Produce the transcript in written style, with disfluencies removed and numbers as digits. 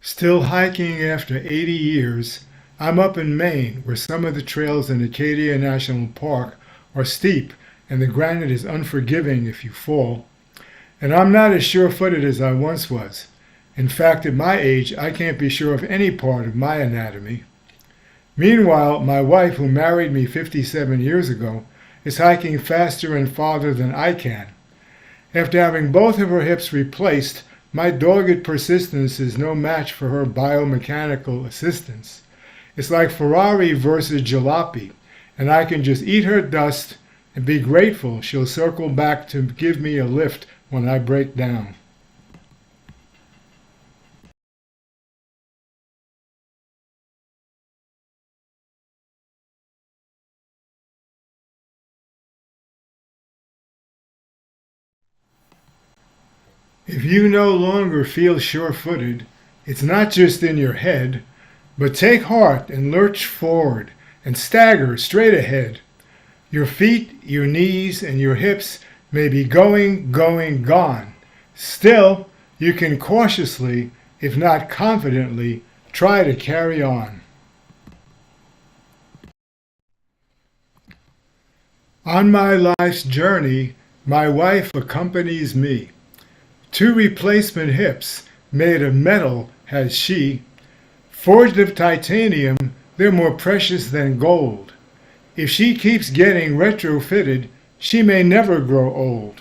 Still hiking after 80 years, I'm up in Maine where some of the trails in Acadia National Park are steep and the granite is unforgiving if you fall. And I'm not as sure-footed as I once was. In fact, at my age, I can't be sure of any part of my anatomy. Meanwhile, my wife, who married me 57 years ago, is hiking faster and farther than I can. After having both of her hips replaced, my dogged persistence is no match for her biomechanical assistance. It's like Ferrari versus jalopy, and I can just eat her dust and be grateful she'll circle back to give me a lift when I break down. If you no longer feel sure-footed, it's not just in your head, but take heart and lurch forward and stagger straight ahead. Your feet, your knees, and your hips may be gone. Still, you can cautiously, if not confidently, try to carry on. On my life's journey, my wife accompanies me. 2 replacement hips made of metal has she. Forged of titanium, they're more precious than gold. If she keeps getting retrofitted, she may never grow old.